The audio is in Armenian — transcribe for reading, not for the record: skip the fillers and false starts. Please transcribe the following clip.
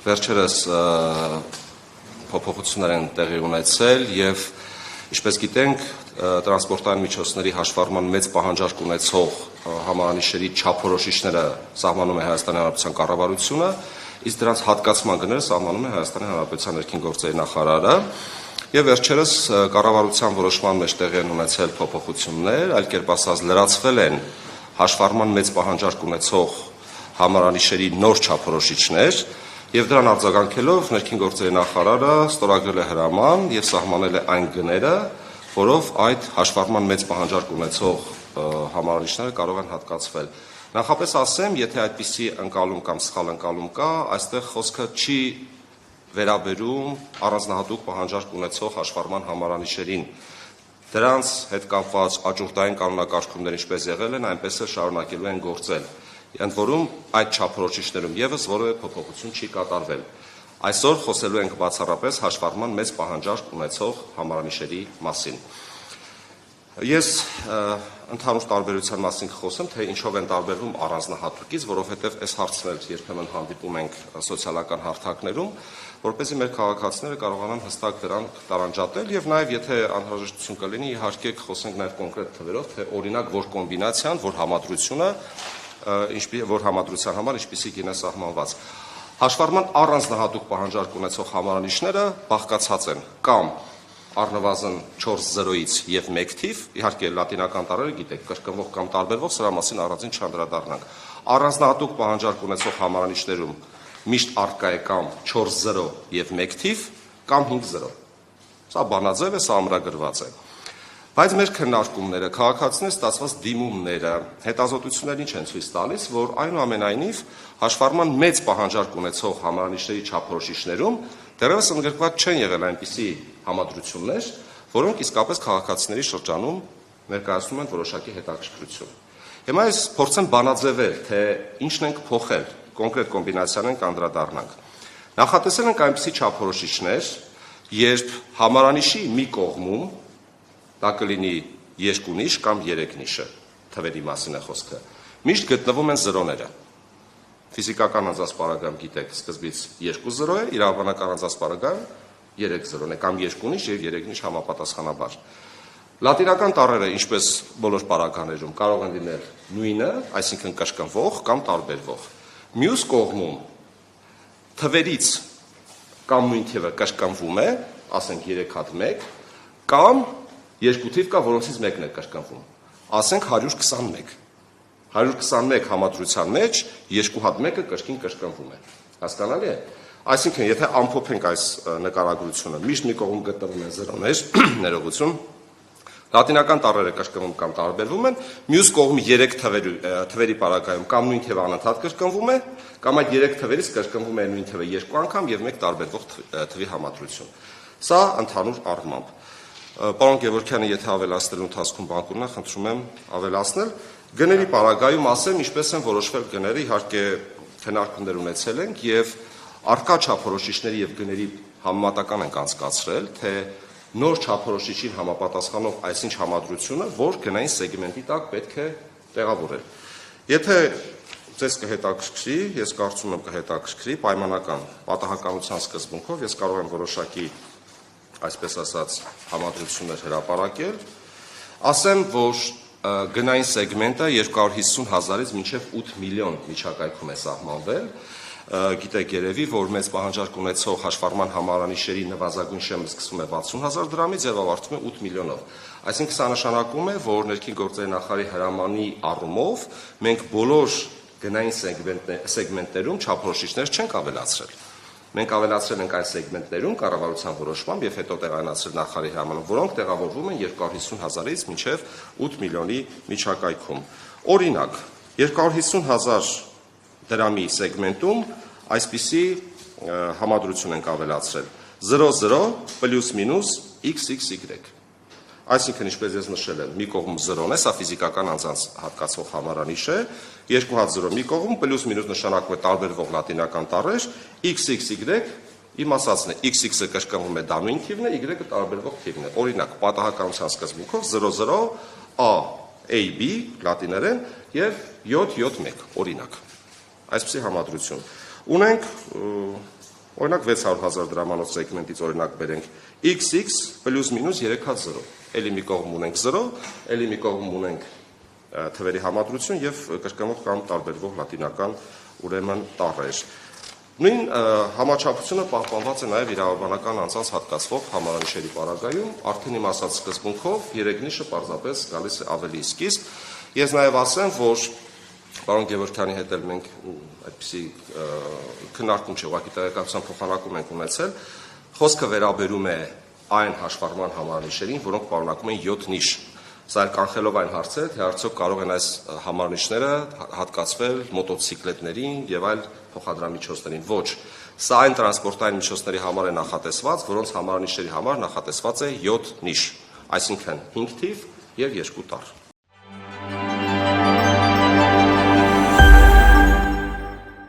Վերջերս փոփոխություններ են տեղի ունեցել եւ ինչպես գիտենք տրանսպորտային միջոցների հաշվառման մեծ պահանջարկ ունեցող համարանիշերի չափորոշիչները սահմանում է Հայաստանի Հանրապետության կառավարությունը, իսկ դրանց հատկացման գները սահմանում է Հայաստանի Հանրապետության ներքին գործերի նախարարը եւ վերջերս կառավարության որոշման մեջ տեղի են ունեցել փոփոխություններ, այլ կերպ ասած լրացվել են հաշվառման մեծ պահանջարկ ունեցող համարանիշերի նոր չափորոշիչներ եւ դրան արձագանքելով ներքին գործերի նախարարը ստորագրել է հրաման եւ սահմանել է այն գները, որով այդ հաշվառման մեծ պահանջարկ ունեցող համարանիշները կարող են հատկացվել։ Նախապես ասեմ, եթե այդպիսի ընկալում կամ սխալ ընկալում կա, այստեղ խոսքը չի վերաբերում առանձնահատուկ պահանջարկ ունեցող հաշվառման համարանիշերին։ Դրանց հետ կապված աճուրդային կանոնակարգումներ ինչպես եղել են, այնպես էլ շարունակելու են գործել։ Ընդ որում այդ չափորոշիչներում եւս որևէ փոփոխություն չի կատարվել։ Այսօր խոսելու ենք բացառապես հաշվառման մեծ պահանջարկ ունեցող համարանիշերի մասին։ Ես ընդհանուր տարբերության մասին կխոսեմ, թե ինչով են տարբերվում առանձնահատուկից, որովհետև այս հարցն էլ երբեմն հանդիպում ենք սոցիալական հարթակներում, որպեսզի մեր քաղաքացիները կարողանան հստակ դրան տարանջատել եւ նաեւ եթե անհրաժեշտություն կլինի, իհարկե կխոսենք նաեւ կոնկրետ թվերով, թե օրինակ որ կոմբինացիան, որ համադրությունը որ համադրության համար ինչպիսի գին է սահմանված։ Հաշվառման առանձնահատուկ պահանջարկ ունեցող համարանիշները բաղկացած են կամ առնվազն 4-0-ից եւ 1 թիվ, իհարկե լատինական տառերը գիտեք, կրկնվող կամ տարբերվող, սրա մասին առանձին չանդրադառնանք։ Առանձնահատուկ պահանջարկ ունեցող համարանիշներում միշտ առկա է կամ 4-0 եւ 1 թիվ կամ 5-0։ Սա բանաձև է, սա ամրագրված է։ Բայց մեր քննարկումները, քաղաքացիների ստացված դիմումները, հետազոտություններն ինչ են ցույց տալիս, որ այնուամենայնիվ հաշվառման մեծ պահանջարկ ունեցող համարանիշների չափորոշիչներում դեռևս ընդգրկված չեն եղել այնպիսի համադրություններ, որոնք իսկապես քաղաքացիների շրջանում ներկայացնում են որոշակի հետաքրքրություն։ Հիմա ես փորձեմ բանաձևել, թե ինչն ենք փոխել, կոնկրետ կոմբինացիան ենք անդրադառնանք։ Նախատեսել ենք այնպիսի չափորոշիչներ, երբ համարանիշի մի կողմում դա կլինի 2 նիշ կամ 3 նիշը, թվերի մասին է խոսքը, միշտ գտնվում են զրոները։ Ֆիզիկական անձնասպառագայում գիտեք, սկզբից 2 զրո է, իրավաբանական անձնասպառագայում 3 զրոն է, կամ 2 նիշ եւ 3 նիշ համապատասխանաբար։ Լատինական տառերը, ինչպես բոլոր պարագաներում, կարող են լինել նույնը, այսինքն կրկնվող կամ տարբերվող։ Մյուս կողմում թվերից կամ նույն թիվը կրկնվում է, ասենք 3 հատ 1, կամ երկու թիվ կա, որոնցից մեկն է կրկնվում, ասենք 121։ 121 համադրության մեջ 2 հատ 1-ը կրկին կրկնվում է։ Հասկանալի է։ Այսինքն, եթե ամփոփենք այս նկարագրությունը, միշտ մի կողմ գտնվում են զրոներ, ներողություն, լատինական տառերը կրկնվում կամ տարբերվում են, մյուս կողմի 3 թվերի պարագայում կամ նույն թիվը անընդհատ կրկնվում է, կամ այդ 3 թվերից կրկնվում է նույն թիվը 2 անգամ եւ 1 տարբերվող թվի համադրություն։ Սա ընդհանուր առմամբ։ Պարոն Գևորգյանը, եթե ավելացնելու ընթացքում բան կունենա, խնդրում եմ ավելացնել։ Գների պարագայում ասեմ, ինչպես են որոշվել գները, իհարկե քննարկումներ ունեցել ենք եւ առկա չափորոշիչների եւ գների համեմատական ենք անցկացրել, թե նոր չափորոշիչին համապատասխանող այսինչ համադրությունը, որ գնային սեգմենտի տակ պետք է տեղավորել։ Եթե ձեզ կհետաքրքրի, ես կարծում եմ կհետաքրքրի պայմանական պատահականության սկզբունքով ես կարող եմ որոշակի այսպես ասած համադրություններ հրապարակել, ասեմ, որ գնային սեգմենտը 250,000-ից մինչև 8 միլիոն միջակայքում է սահմանվել, գիտեք երևի, որ մեծ պահանջարկ ունեցող հաշվառման համարանիշերի նվազագույն շեմը սկսվում է 60,000 դրամից եւ ավարտվում է 8 միլիոնով։ Այսինքն սա նշանակում է, որ ներքին գործերի նախարարի հրամանի առումով մենք բոլոր գնային սեգմենտներում չափորոշիչներ չենք ավելացրել։ Մենք ավելացրել ենք այն սեգմենտներում կառավարության որոշմամբ եւ հետո տեղայնացրել նախարարի հրամանով, որոնք տեղավորվում են 250,000-ից մինչեւ 8 միլիոնի միջակայքում։ Օրինակ, 250,000 դրամի սեգմենտում այսպիսի համադրություն ենք ավելացրել 00 +- XXY։ Այսինքն, ինչպես ես նշել եմ, մի կողմ 0-ն է, սա ֆիզիկական անձանց հատկացող համարանիշ է, 2 հատ 0 մի կողմ, +- նշանակում է տարբերվող լատինական տառեր, XXY իմ ասածն է, XX-ը կրկնվում է դա նույն թիվն է, Y-ը տարբերվող թիվն է։ Օրինակ, պատահականության սկզբունքով 00 A AB լատիներեն եւ 771 օրինակ։ Այսպիսի համադրություն։ Ունենք Օրինակ 600,000 դրամանոց սեգմենտից օրինակ բերենք XX պլյուս մինուս 3 հատ 0, էլի մի կողմ ունենք 0, էլի մի կողմ ունենք թվերի համադրություն եւ կրկնվող կամ տարբերվող լատինական ուրեմն տառեր։ Նույն համաչափությունը պահպանված է նաև իրավաբանական անձանց հատկացվող համարանիշերի պարագայում, արդեն իմ ասած սկզբունքով 3 նիշը պարզապես գալիս է ավելի սկիզբ։ Ես նաև ասեմ, որ պարոն Գևորգյանի հետ էլ մենք այդպիսի քննարկում չէ, ուղղակի տեղեկատվության փոխանակում ենք ունեցել, խոսքը վերաբերում է այն հաշվառման համարանիշերին, որոնք պարունակում են 7 նիշ։ Սա կանխելով այն հարցերը, թե արդյոք կարող են այս համարանիշները հատկացվել մոտոցիկլետներին եւ այլ փոխադրամիջոցներին։ Ոչ, սա այն տրանսպորտային միջոցների համար է նախատեսված, որոնց համարանիշների համար նախատեսված է 7 նիշ, այսինքն 5 թիվ եւ 2 տառ։